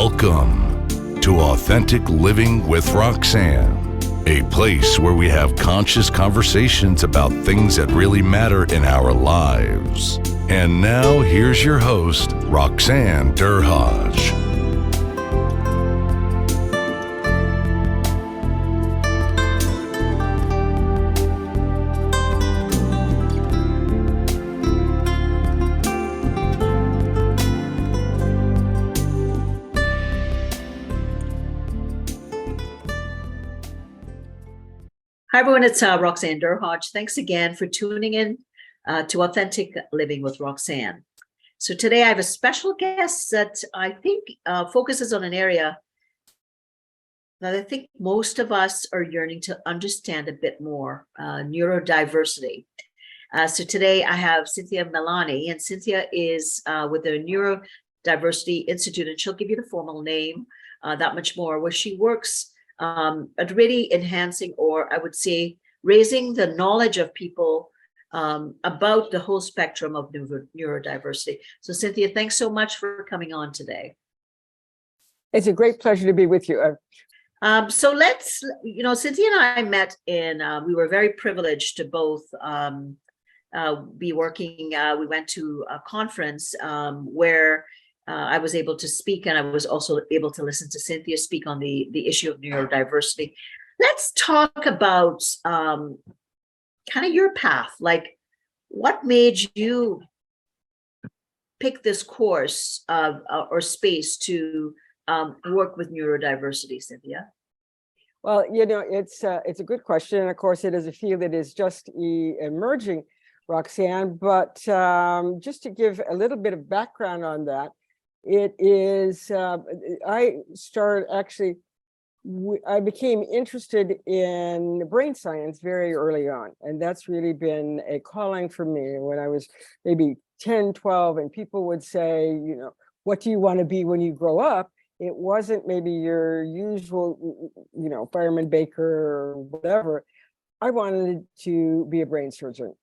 Welcome to Authentic Living with Roxanne, a place where we have conscious conversations about things that really matter in our lives. And now here's your host, Roxanne Derhodge. Hi, everyone. It's Roxanne Derhodge. Thanks again for tuning in to Authentic Living with Roxanne. So today I have a special guest that I think focuses on an area that I think most of us are yearning to understand a bit more, neurodiversity. So today I have Cynthia Milani, and Cynthia is with the Neurodiversity Institute, and she'll give you the formal name that much more, where she works at really enhancing, or I would say raising the knowledge of people about the whole spectrum of neurodiversity. So Cynthia, thanks so much for coming on today. It's a great pleasure to be with you. So let's, Cynthia and I met we were very privileged to both be working. We went to a conference where I was able to speak, and I was also able to listen to Cynthia speak on the issue of neurodiversity. Let's talk about kind of your path. Like, what made you pick this course or space to work with neurodiversity, Cynthia? Well, it's a good question. And of course, it is a field that is just emerging, Roxanne. But just to give a little bit of background on that, it is, I became interested in brain science very early on. And that's really been a calling for me when I was maybe 10, 12, and people would say, what do you want to be when you grow up? It wasn't maybe your usual, fireman, baker, or whatever. I wanted to be a brain surgeon.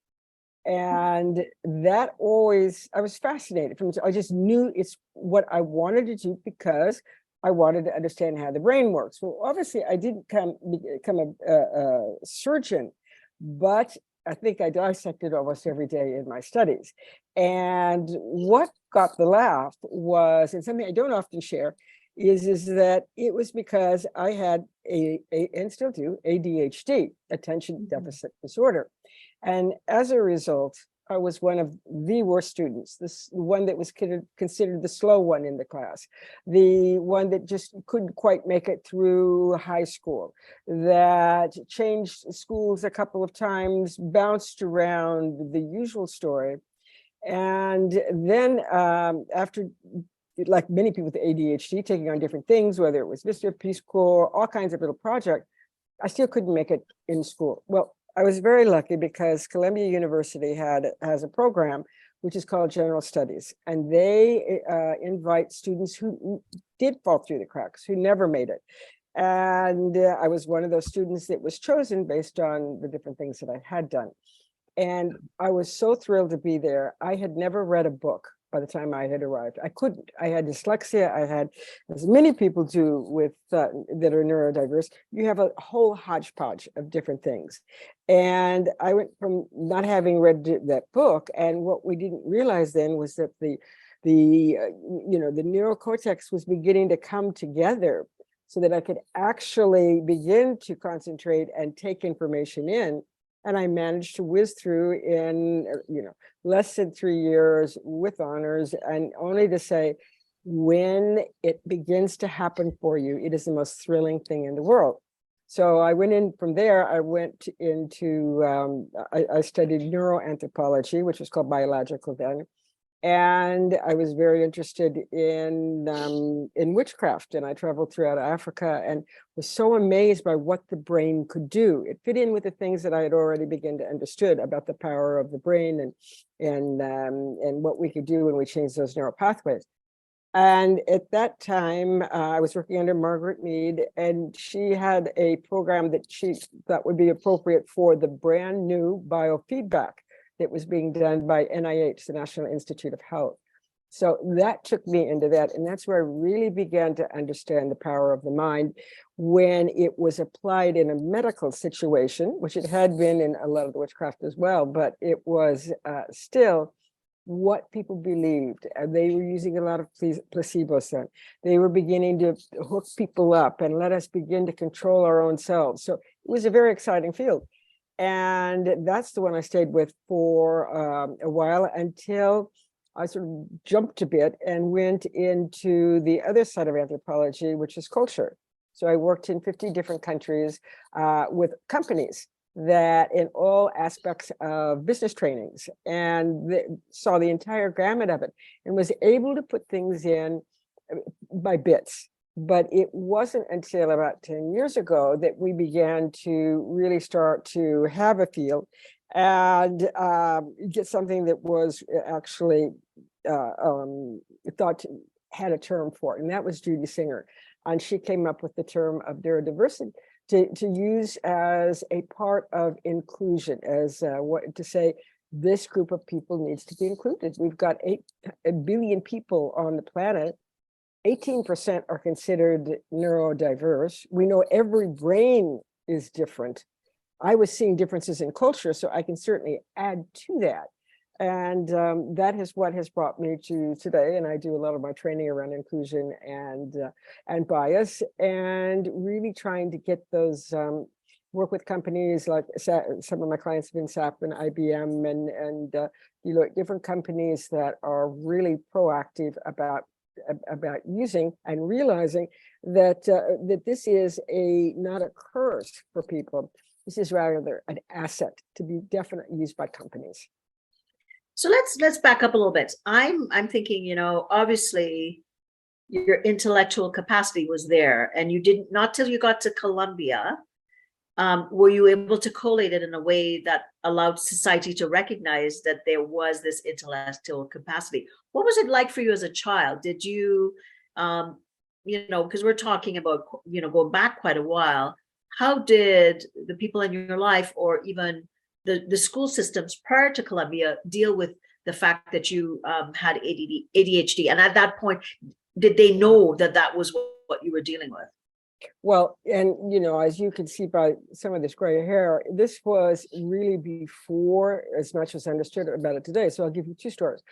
And that I was fascinated from it. I just knew it's what I wanted to do because I wanted to understand how the brain works. Well, obviously I didn't become a surgeon, but I think I dissected almost every day in my studies. And what got the laugh was, and something I don't often share, is that it was because I had and still do, ADHD, attention deficit disorder. And as a result, I was one of the worst students, this one that was considered the slow one in the class, the one that just couldn't quite make it through high school, that changed schools a couple of times, bounced around, the usual story. And then after, like many people with ADHD, taking on different things, whether it was Vista, Peace Corps, all kinds of little projects, I still couldn't make it in school. Well, I was very lucky because Columbia University has a program which is called General Studies, and they invite students who did fall through the cracks, who never made it. And I was one of those students that was chosen based on the different things that I had done. And I was so thrilled to be there. I had never read a book by the time I had arrived. I couldn't. I had dyslexia. I had, as many people do with that are neurodiverse, you have a whole hodgepodge of different things. And I went from not having read that book, and what we didn't realize then was that the neurocortex was beginning to come together so that I could actually begin to concentrate and take information in. And I managed to whiz through in, less than 3 years with honors, and only to say, when it begins to happen for you, it is the most thrilling thing in the world. So I went in from there. I went into, I studied neuroanthropology, which was called biological then. And I was very interested in witchcraft, and I traveled throughout Africa and was so amazed by what the brain could do. It fit in with the things that I had already begun to understood about the power of the brain and what we could do when we change those neural pathways. And at that time, I was working under Margaret Mead, and she had a program that she thought would be appropriate for the brand new biofeedback that was being done by NIH, the National Institute of Health. So that took me into that. And that's where I really began to understand the power of the mind when it was applied in a medical situation, which it had been in a lot of the witchcraft as well, but it was still what people believed. They were using a lot of placebos then. They were beginning to hook people up and let us begin to control our own selves. So it was a very exciting field. And that's the one I stayed with for a while until I sort of jumped a bit and went into the other side of anthropology, which is culture. So I worked in 50 different countries with companies that in all aspects of business trainings, and saw the entire gamut of it and was able to put things in by bits. But it wasn't until about 10 years ago that we began to really start to have a field and get something that was actually thought had a term for it, and that was Judy Singer. And she came up with the term of neurodiversity to use as a part of inclusion, as what to say this group of people needs to be included. We've got 8 billion people on the planet. 18% are considered neurodiverse. We know every brain is different. I was seeing differences in culture, so I can certainly add to that. And that is what has brought me to today. And I do a lot of my training around inclusion and bias, and really trying to get those, work with companies like some of my clients have been SAP and IBM and different companies that are really proactive about using and realizing that that this is not a curse for people. This is rather an asset to be definitely used by companies. So let's back up a little bit. I'm thinking, obviously your intellectual capacity was there, and you didn't, not till you got to Columbia, were you able to collate it in a way that allowed society to recognize that there was this intellectual capacity. What was it like for you as a child? Did you, because we're talking about, going back quite a while, how did the people in your life, or even the school systems prior to Columbia, deal with the fact that you had ADHD? And at that point, did they know that that was what you were dealing with? Well, and as you can see by some of this gray hair, this was really before as much as I understood about it today. So I'll give you 2 stories.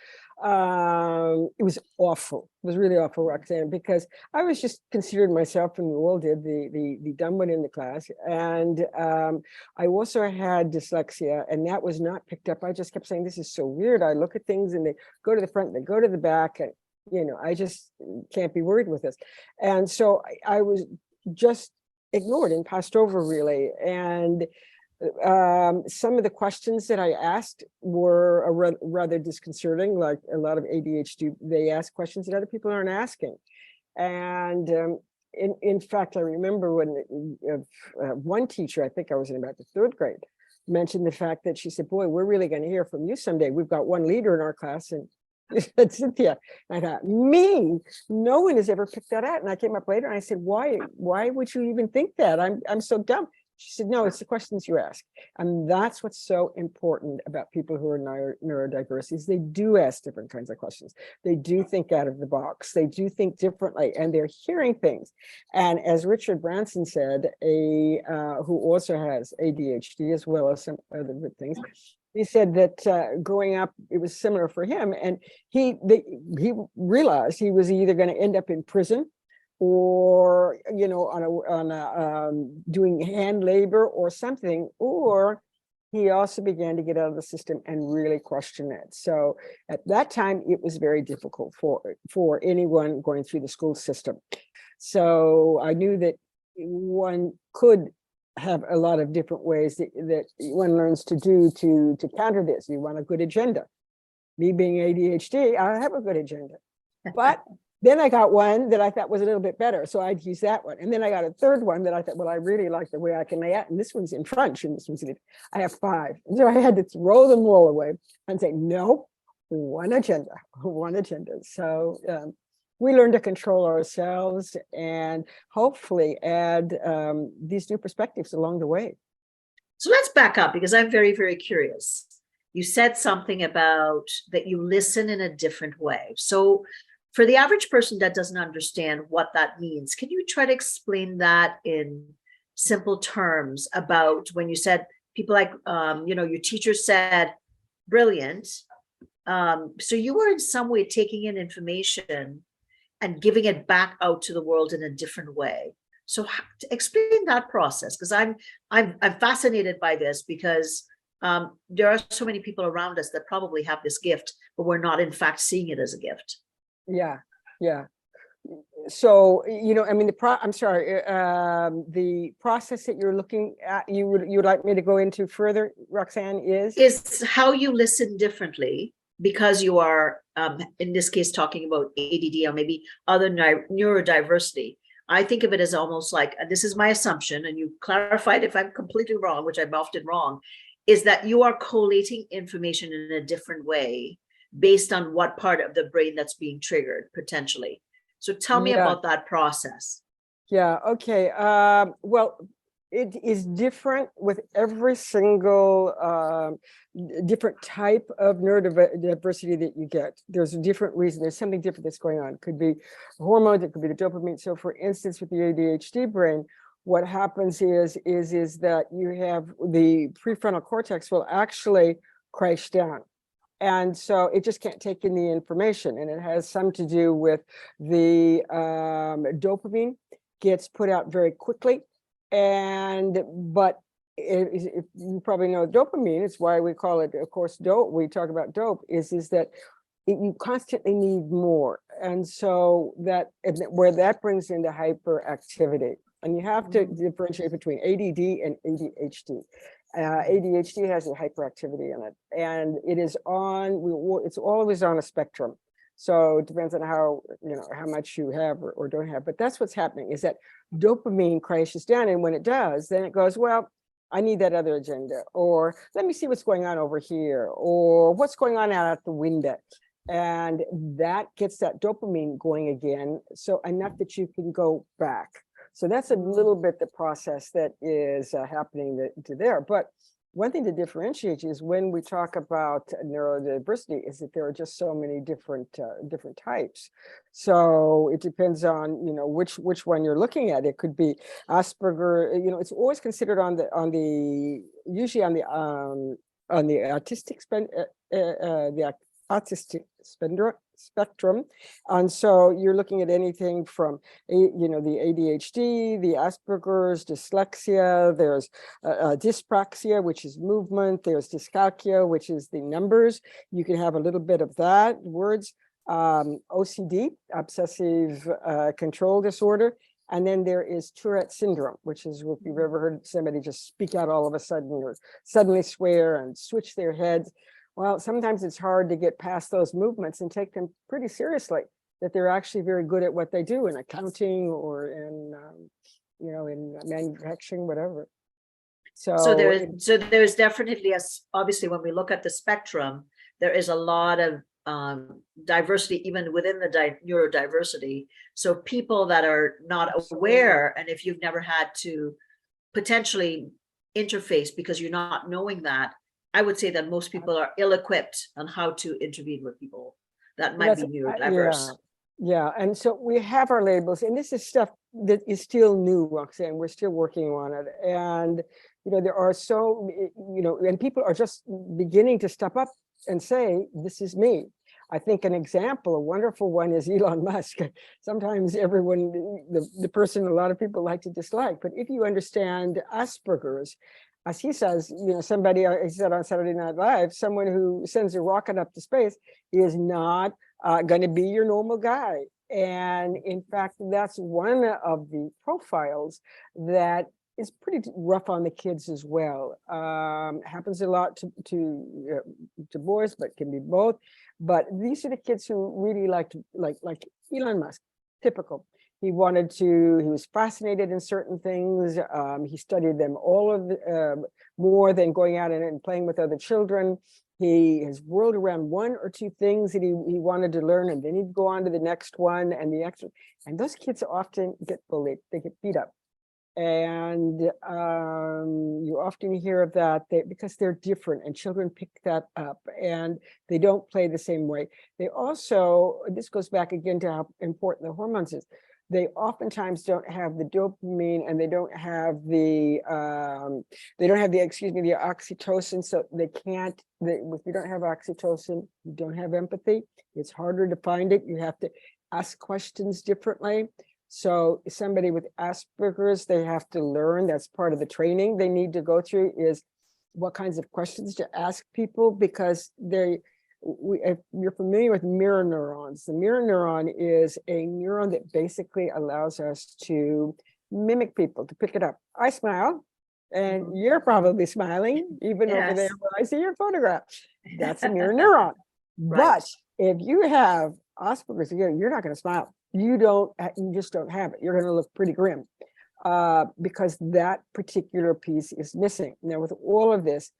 It was awful. It was really awful, Roxanne, because I was just considered myself, and we all did, the dumb one in the class. And I also had dyslexia, and that was not picked up. I just kept saying, this is so weird. I look at things and they go to the front, they go to the back, and I just can't be worried with this. And so I was just ignored and passed over, really. And some of the questions that I asked were rather disconcerting, like a lot of ADHD, they ask questions that other people aren't asking. And in fact, I remember when one teacher, I think I was in about the 3rd grade, mentioned the fact that she said, boy, we're really going to hear from you someday. We've got one leader in our class, and said, Cynthia. And I thought, me? No one has ever picked that out. And I came up later and I said, why would you even think that? I'm so dumb. She said, no, it's the questions you ask. And that's what's so important about people who are neurodiverse, is they do ask different kinds of questions. They do think out of the box. They do think differently, and they're hearing things. And as Richard Branson said, who also has ADHD as well as some other good things, he said that growing up, it was similar for him. And he realized he was either going to end up in prison or, doing hand labor or something, or he also began to get out of the system and really question it. So at that time, it was very difficult for anyone going through the school system. So I knew that one could have a lot of different ways that one learns to do to counter this. You want a good agenda. Me being ADHD, I have a good agenda. But then I got one that I thought was a little bit better, so I'd use that one. And then I got a 3rd one that I thought, well, I really like the way I can lay out, and this one's in French, and this one's in. I have 5. So I had to throw them all away and say, no, one agenda. So we learn to control ourselves and hopefully add these new perspectives along the way. So let's back up, because I'm very, very curious. you said something about that you listen in a different way. So for the average person that doesn't understand what that means, can you try to explain that in simple terms about when you said people like, your teacher said, brilliant. So you were in some way taking in information and giving it back out to the world in a different way. So explain that process, because I'm fascinated by this, because there are so many people around us that probably have this gift, but we're not in fact seeing it as a gift. Yeah, yeah. So, I mean, I'm sorry, the process that you're looking at, you would like me to go into further, Roxanne, is how you listen differently, because you are, in this case, talking about ADD or maybe other neurodiversity. I think of it as almost like, this is my assumption, and you clarified if I'm completely wrong, which I'm often wrong, is that you are collating information in a different way based on what part of the brain that's being triggered potentially. So tell me about that process. Yeah, okay. Well, it is different with every single different type of neurodiversity that you get. There's a different reason. There's something different that's going on. It could be hormones, it could be the dopamine. So for instance, with the ADHD brain, what happens is that you have the prefrontal cortex will actually crash down. And so it just can't take in the information, and it has some to do with the dopamine gets put out very quickly. But if you probably know dopamine, it's why we call it, of course, dope. We talk about dope is that you constantly need more. And so where that brings into hyperactivity, and you have to differentiate between ADD and ADHD. ADHD has a hyperactivity in it, and it's always on a spectrum. So it depends on how much you have or don't have. But that's what's happening, is that dopamine crashes down, and when it does, then it goes, well, I need that other agenda, or let me see what's going on over here, or what's going on out the window. And that gets that dopamine going again, so enough that you can go back. So that's a little bit the process that is happening to there. But one thing to differentiate is when we talk about neurodiversity is that there are just so many different types. So it depends on which one you're looking at. It could be Asperger. It's always considered usually on the autistic spectrum. And so you're looking at anything from the ADHD, the Asperger's, dyslexia, there's dyspraxia, which is movement, there's dyscalculia, which is the numbers. You can have a little bit of that, words, OCD, obsessive control disorder. And then there is Tourette syndrome, which is if you've ever heard somebody just speak out all of a sudden, or suddenly swear and switch their heads. Well, sometimes it's hard to get past those movements and take them pretty seriously, that they're actually very good at what they do in accounting or in manufacturing, whatever. So there's definitely, obviously, when we look at the spectrum, there is a lot of diversity even within the neurodiversity. So people that are not aware, and if you've never had to potentially interface because you're not knowing that, I would say that most people are ill-equipped on how to intervene with people that might be neurodiverse. Yeah, and so we have our labels, and this is stuff that is still new, Roxanne. We're still working on it, and there are and people are just beginning to step up and say, "This is me." I think an example, a wonderful one, is Elon Musk. Sometimes everyone, the person a lot of people like to dislike, but if you understand Asperger's, as he says, somebody he said on Saturday Night Live, someone who sends a rocket up to space is not going to be your normal guy. And in fact, that's one of the profiles that is pretty rough on the kids as well. Happens a lot to boys, but can be both. But these are the kids who really like Elon Musk, typical. He was fascinated in certain things. He studied them more than going out and playing with other children. He has whirled around one or two things that he wanted to learn, and then he'd go on to the next one and the next one. And those kids often get bullied. They get beat up. And you often hear of that because they're different, and children pick that up, and they don't play the same way. They also, this goes back again to how important the hormones is. They oftentimes don't have the dopamine, and they don't have the the oxytocin. So they can't, if you don't have oxytocin, you don't have empathy. It's harder to find it. You have to ask questions differently. So somebody with Asperger's, they have to learn, that's part of the training they need to go through, is what kinds of questions to ask people, because if you're familiar with mirror neurons, the mirror neuron is a neuron that basically allows us to mimic people, to pick it up. I smile, and you're probably smiling, even over there where I see your photograph. That's a mirror neuron. But if you have Asperger's, you're not going to smile. You just don't have it. You're going to look pretty grim because that particular piece is missing. Now, with all of this,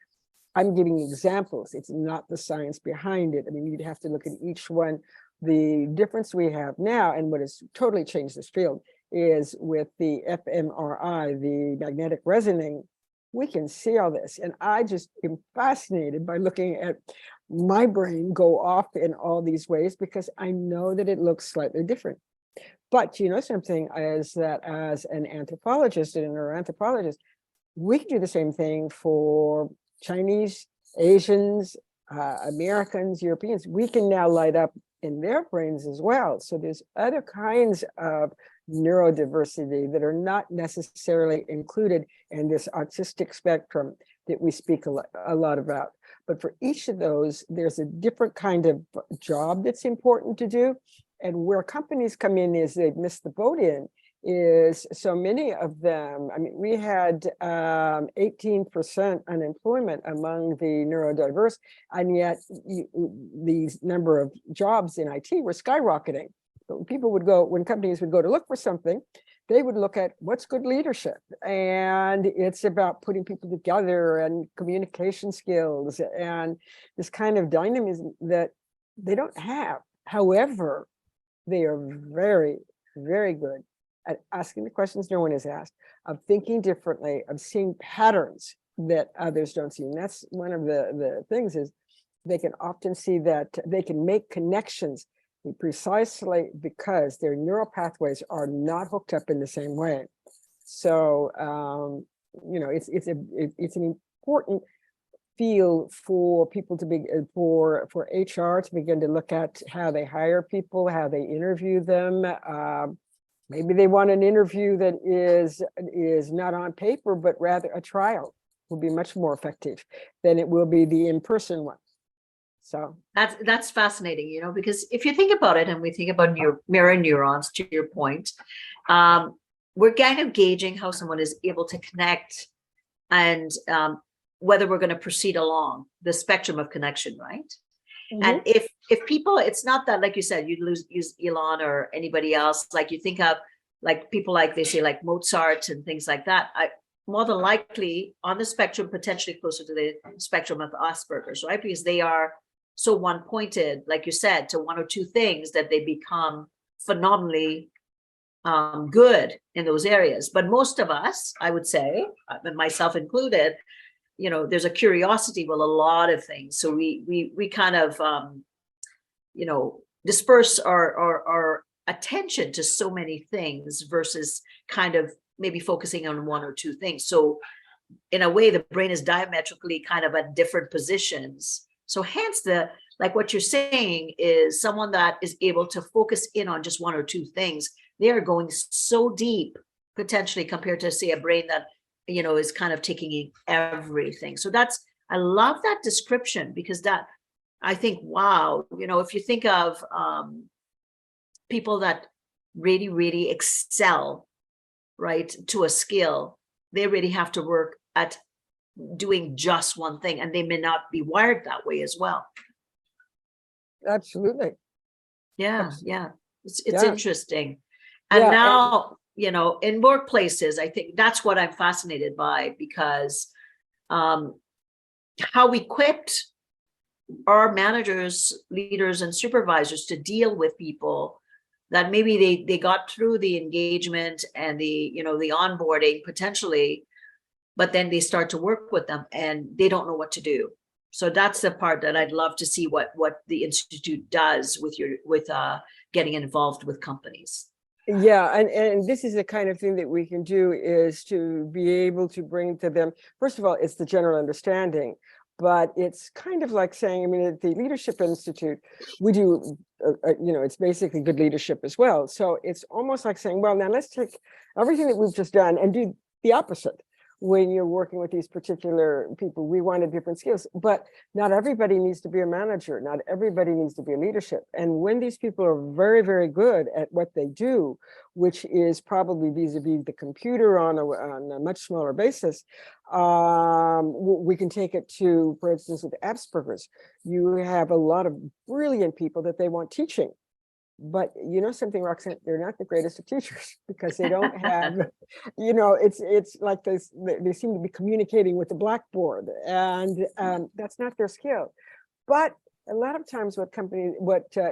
I'm giving examples. It's not the science behind it. I mean, you'd have to look at each one. The difference we have now, and what has totally changed this field, is with the fMRI, the magnetic resonating, we can see all this. And I just am fascinated by looking at my brain go off in all these ways, because I know that it looks slightly different. But you know something is that as an anthropologist and a neuroanthropologist, we can do the same thing for Chinese, Asians, Americans, Europeans. We can now light up in their brains as well. So there's other kinds of neurodiversity that are not necessarily included in this autistic spectrum that we speak a lot about. But for each of those, there's a different kind of job that's important to do. And where companies come in is they've missed the boat in, is so many of them, I mean, we had 18% unemployment among the neurodiverse, and yet the number of jobs in IT were skyrocketing. But when companies would go to look for something, they would look at what's good leadership. And it's about putting people together and communication skills and this kind of dynamism that they don't have. However, they are very, very good at asking the questions no one has asked, of thinking differently, of seeing patterns that others don't see. And that's one of the things, is they can often see that they can make connections precisely because their neural pathways are not hooked up in the same way. So it's an important field for people to be for HR to begin to look at how they hire people, how they interview them. Maybe they want an interview that is not on paper, but rather a trial will be much more effective than it will be the in-person one. So that's fascinating, because if you think about it, and we think about mirror neurons, to your point, we're kind of gauging how someone is able to connect, and whether we're going to proceed along the spectrum of connection, right? Mm-hmm. And if people, it's not that, like you said, you'd use Elon or anybody else, like you think of like people like they say like Mozart and things like that, more than likely on the spectrum, potentially closer to the spectrum of Asperger's, right? Because they are so one-pointed, like you said, to one or two things that they become phenomenally good in those areas. But most of us, I would say, and myself included, there's a curiosity with a lot of things. So we kind of, disperse our attention to so many things versus kind of maybe focusing on one or two things. So in a way, the brain is diametrically kind of at different positions. So hence like what you're saying is someone that is able to focus in on just one or two things, they are going so deep potentially compared to, say, a brain that, is kind of taking in everything. So I love that description, because that, I think, wow, if you think of people that really, really excel, right, to a skill, they really have to work at doing just one thing, and they may not be wired that way as well. Absolutely. Yeah. It's interesting. And now, in workplaces, I think that's what I'm fascinated by, because how equipped are managers, leaders, and supervisors to deal with people that maybe they got through the engagement and the, you know, the onboarding potentially, but then they start to work with them and they don't know what to do. So that's the part that I'd love to see what the Institute does with getting involved with companies. Yeah, and this is the kind of thing that we can do, is to be able to bring to them, first of all, it's the general understanding, but it's kind of like saying, I mean, at the Leadership Institute, we do, you know, it's basically good leadership as well. So it's almost like saying, well, now let's take everything that we've just done and do the opposite. When you're working with these particular people, we wanted different skills, but not everybody needs to be a manager. Not everybody needs to be a leadership. And when these people are very, very good at what they do, which is probably vis-a-vis the computer on a much smaller basis, we can take it to, for instance, with Asperger's. You have a lot of brilliant people that they want teaching. But you know something, Roxanne, they're not the greatest of teachers, because they don't have, you know, it's like this, they seem to be communicating with the blackboard, and that's not their skill. But a lot of times what companies,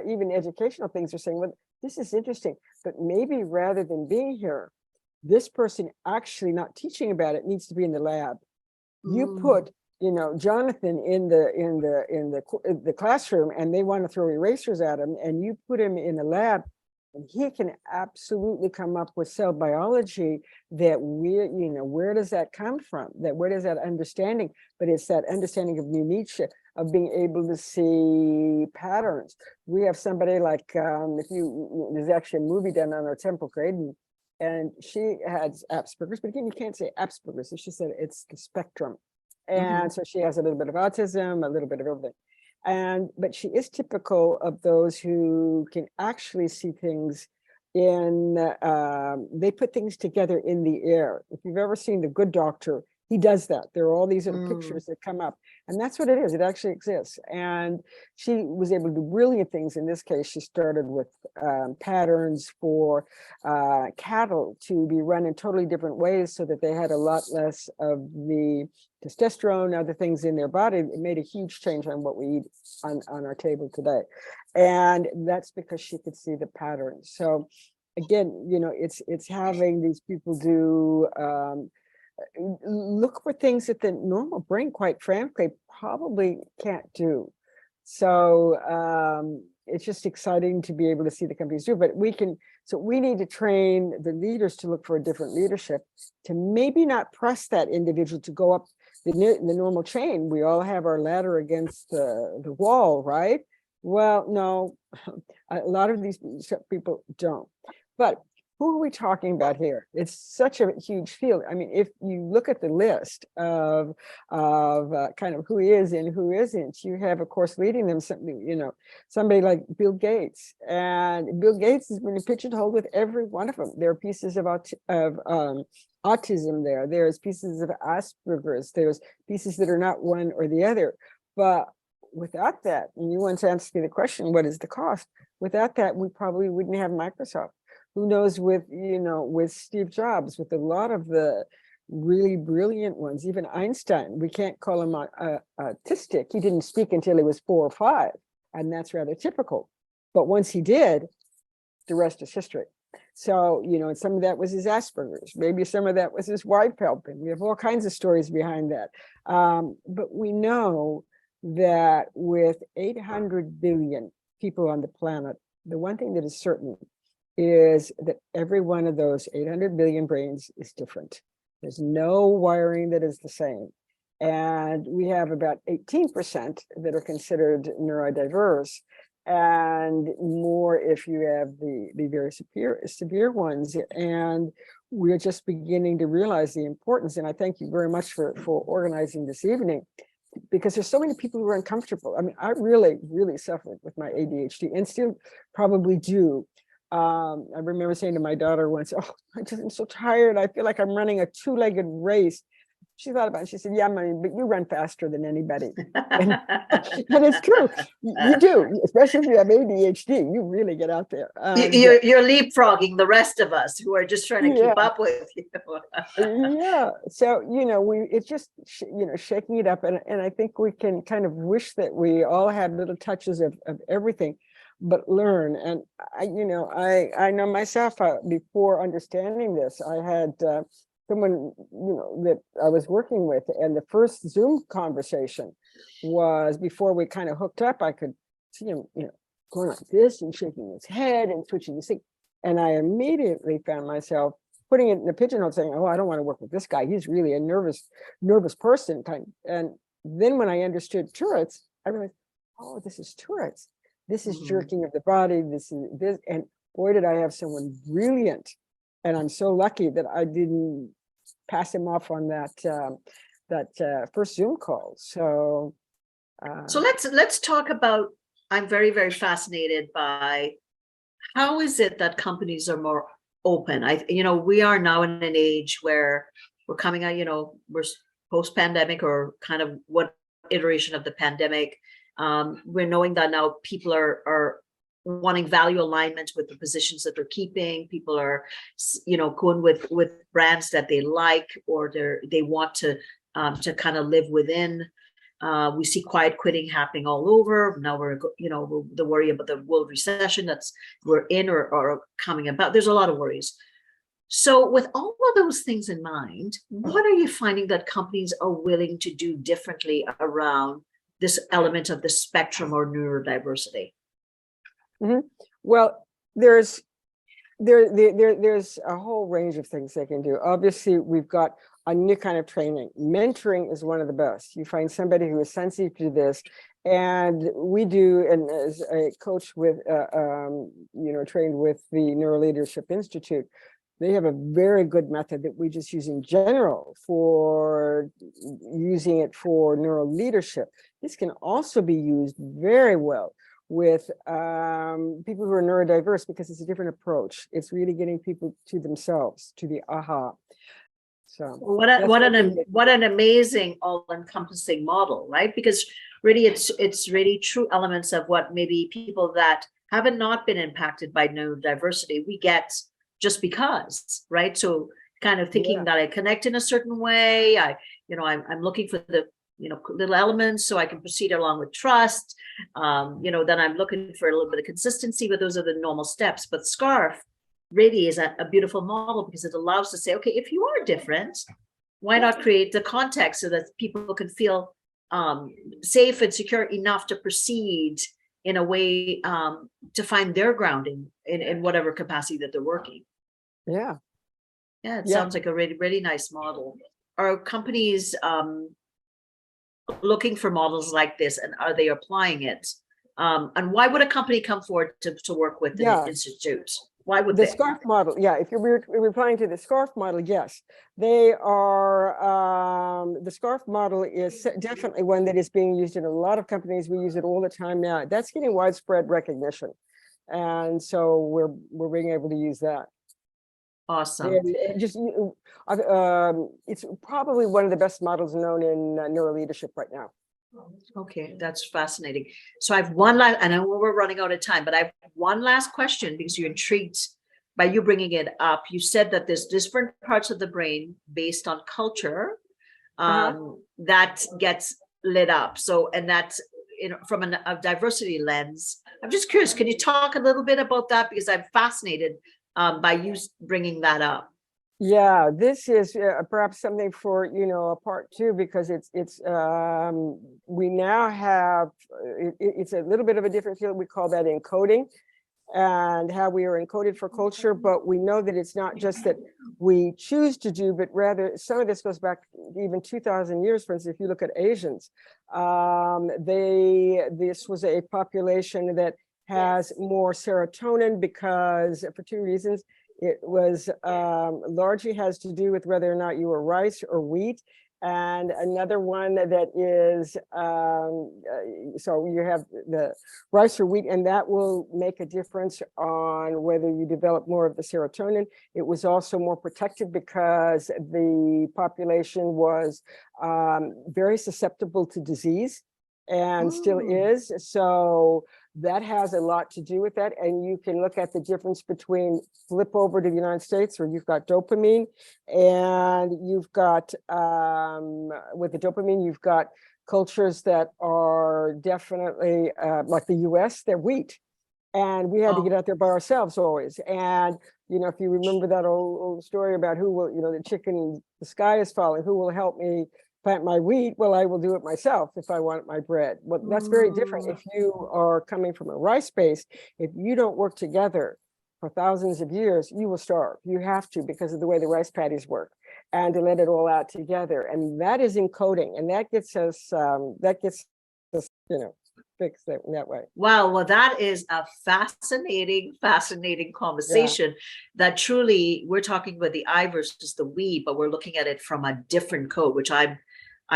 even educational things are saying, well, this is interesting, but maybe rather than being here, this person actually not teaching about it needs to be in the lab. You put, you know, Jonathan in the classroom, and they want to throw erasers at him, and you put him in a lab, and he can absolutely come up with cell biology that you know, where does that come from? Where does that understanding? But it's that understanding of Nietzsche, of being able to see patterns. We have somebody like, there's actually a movie done on our Temple Graydon, and she has Asperger's, but again, you can't say Asperger's. She said it's the spectrum. And so she has a little bit of autism, a little bit of everything. But she is typical of those who can actually see things in, they put things together in the air. If you've ever seen The Good Doctor, he does that. There are all these little pictures that come up, and that's what it is. It actually exists. And she was able to do brilliant things. In this case, she started with patterns for cattle to be run in totally different ways, so that they had a lot less of the testosterone, other things in their body. It made a huge change on what we eat on our table today. And that's because she could see the patterns. So again, you know, it's having these people do, look for things that the normal brain, quite frankly, probably can't do. So it's just exciting to be able to see the companies do, but we need to train the leaders to look for a different leadership, to maybe not press that individual to go up the normal chain. We all have our ladder against the wall, right? Well, no, a lot of these people don't. But who are we talking about here? It's such a huge field. I mean, if you look at the list of kind of who is and who isn't, you have, of course, leading them something, you know, somebody like Bill Gates. And Bill Gates has been pigeonholed with every one of them. There are pieces of autism there. There's pieces of Asperger's. There's pieces that are not one or the other. But without that, and you once asked me the question, what is the cost? Without that, we probably wouldn't have Microsoft. Who knows, with, you know, with Steve Jobs, with a lot of the really brilliant ones, even Einstein, we can't call him autistic. He didn't speak until he was 4 or 5, and that's rather typical. But once he did, the rest is history. So, you know, and some of that was his Asperger's. Maybe some of that was his wife helping. We have all kinds of stories behind that. But we know that with 800 billion people on the planet, the one thing that is certain is that every one of those 800 billion brains is different. There's no wiring that is the same. And we have about 18% that are considered neurodiverse, and more if you have the very severe ones. And we're just beginning to realize the importance. And I thank you very much for organizing this evening, because there's so many people who are uncomfortable. I mean, I really, really suffered with my ADHD, and still probably do. I remember saying to my daughter once, "Oh, I'm so tired. I feel like I'm running a 2-legged race." She thought about it. She said, "Yeah, Mommy, but you run faster than anybody." And it's true. You do, especially if you have ADHD. You really get out there. You're leapfrogging the rest of us who are just trying to keep up with you. Yeah. So, you know, it's just, you know, shaking it up. And I think we can kind of wish that we all had little touches of everything. but learn. And I know myself, before understanding this, I had someone, that I was working with, and the first Zoom conversation was before we kind of hooked up. I could see him, going like this and shaking his head and switching his thing. And I immediately found myself putting it in a pigeonhole, saying, "Oh, I don't want to work with this guy. He's really a nervous person." And then when I understood Tourette's, I realized, oh, this is Tourette's. This is jerking of the body. This is this. And boy, did I have someone brilliant. And I'm so lucky that I didn't pass him off on that first Zoom call. So let's talk about, I'm very, very fascinated by how is it that companies are more open? We are now in an age where we're coming out, we're post-pandemic, or kind of what iteration of the pandemic. We're knowing that now people are wanting value alignment with the positions that they're keeping. People are, going with brands that they like, or they want to kind of live within. We see quiet quitting happening all over. Now we're, the worry about the world recession that's we're in or coming about. There's a lot of worries. So with all of those things in mind, what are you finding that companies are willing to do differently around this element of the spectrum or neurodiversity? Well, there's a whole range of things they can do. Obviously, we've got a new kind of training. Mentoring is one of the best. You find somebody who is sensitive to this, and we do. And as a coach with, trained with the Neuroleadership Institute, they have a very good method that we just use in general for using it for neuroleadership. This can also be used very well with people who are neurodiverse, because it's a different approach. It's really getting people to themselves, to the aha. So what an amazing all-encompassing model, right? Because really it's really true elements of what maybe people that haven't not been impacted by neurodiversity we get just because, right? So kind of thinking that I connect in a certain way. I'm looking for the little elements so I can proceed along with trust. Then I'm looking for a little bit of consistency, but those are the normal steps. But SCARF really is a beautiful model, because it allows to say, okay, if you are different, why not create the context so that people can feel safe and secure enough to proceed in a way to find their grounding in whatever capacity that they're working. It sounds like a really, really nice model. Are companies looking for models like this, and are they applying it? And why would a company come forward to work with the institute? Why would the they? SCARF model? If you're replying to the SCARF model, yes, they are. The SCARF model is definitely one that is being used in a lot of companies. We use it all the time now. That's getting widespread recognition, and so we're being able to use that. Awesome. And it's probably one of the best models known in neuroleadership right now. Okay, that's fascinating. So I have one last, I know we're running out of time, but I have one last question, because you're intrigued by you bringing it up. You said that there's different parts of the brain based on culture that gets lit up. So, and that's from a diversity lens. I'm just curious, can you talk a little bit about that? Because I'm fascinated by you bringing that up. Yeah, this is perhaps something for a part two, because we now have it's a little bit of a different field. We call that encoding, and how we are encoded for culture. But we know that it's not just that we choose to do, but rather some of this goes back even 2,000 years. For instance, if you look at Asians, this was a population that has more serotonin, because for two reasons. It was largely has to do with whether or not you were rice or wheat. And another one that is, so you have the rice or wheat, and that will make a difference on whether you develop more of the serotonin. It was also more protected because the population was very susceptible to disease, and still is. So that has a lot to do with that. And you can look at the difference between flip over to the United States, where you've got dopamine, and you've got, with the dopamine, you've got cultures that are definitely, like the US, they're wheat. And we had to get out there by ourselves always. And, if you remember that old story about who will, the chicken, the sky is falling, who will help me plant my wheat? Well, I will do it myself if I want my bread. Well, that's very different. If you are coming from a rice base, if you don't work together for thousands of years, you will starve. You have to, because of the way the rice paddies work, and to let it all out together. And that is encoding, and that gets us, fixed in that way. Wow. Well, that is a fascinating conversation that truly we're talking about the I versus the we, but we're looking at it from a different code, which I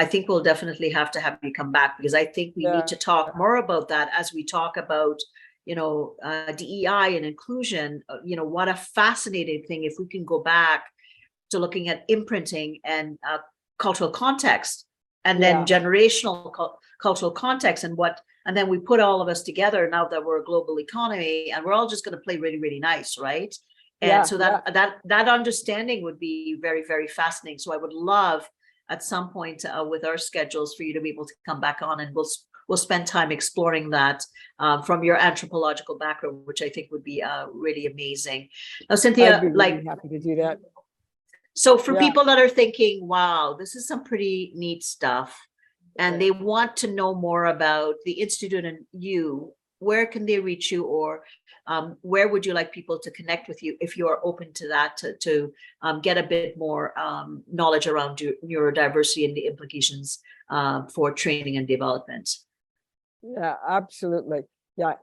think we'll definitely have to have you come back, because I think we need to talk more about that as we talk about, DEI and inclusion. What a fascinating thing if we can go back to looking at imprinting and cultural context, and then generational cultural context, and then we put all of us together now that we're a global economy, and we're all just going to play really, really nice, right? And so that understanding would be very, very fascinating. So I would love at some point with our schedules for you to be able to come back on, and we'll spend time exploring that from your anthropological background, which I think would be really amazing. Now, Cynthia, I'd be really happy to do that. So for people that are thinking, wow, this is some pretty neat stuff, and they want to know more about the Institute and you, where can they reach you, or where would you like people to connect with you if you are open to that, to get a bit more knowledge around neurodiversity and the implications for training and development? Yeah, absolutely. Yeah.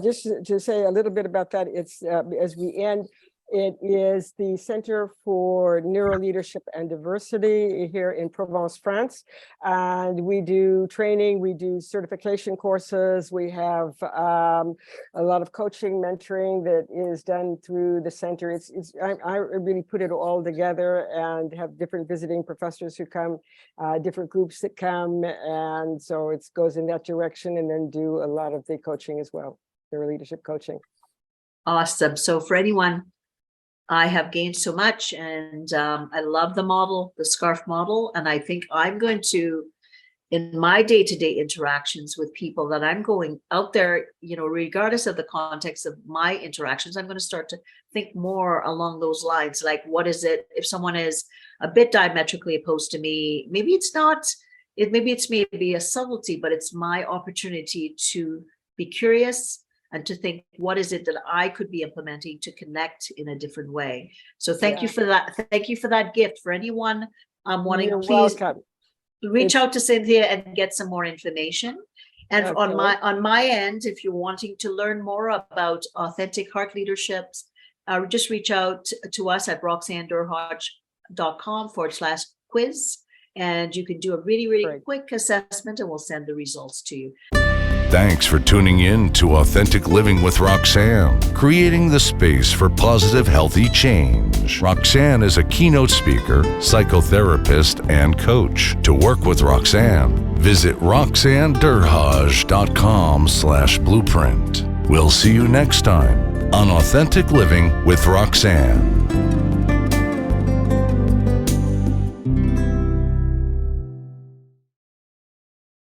Just to say a little bit about that, it's as we end, it is the Center for Neuroleadership and Diversity here in Provence, France. And we do training, we do certification courses, we have a lot of coaching, mentoring that is done through the center. I really put it all together and have different visiting professors who come, different groups that come. And so it goes in that direction, and then do a lot of the coaching as well, neuroleadership coaching. Awesome. So for anyone, I have gained so much, and I love the model, the SCARF model. And I think I'm going to, in my day-to-day interactions with people that I'm going out there, regardless of the context of my interactions, I'm going to start to think more along those lines. Like, what is it if someone is a bit diametrically opposed to me? Maybe it's not, maybe it's maybe a subtlety, but it's my opportunity to be curious and to think, what is it that I could be implementing to connect in a different way? So thank you for that. Thank you for that gift. For anyone wanting, please reach out to Cynthia and get some more information. And on my end, if you're wanting to learn more about authentic heart leaderships, just reach out to us at roxannedurhage.com/quiz. And you can do a really, really quick assessment, and we'll send the results to you. Thanks for tuning in to Authentic Living with Roxanne, creating the space for positive, healthy change. Roxanne is a keynote speaker, psychotherapist, and coach. To work with Roxanne, visit roxannedurhage.com/blueprint. We'll see you next time on Authentic Living with Roxanne.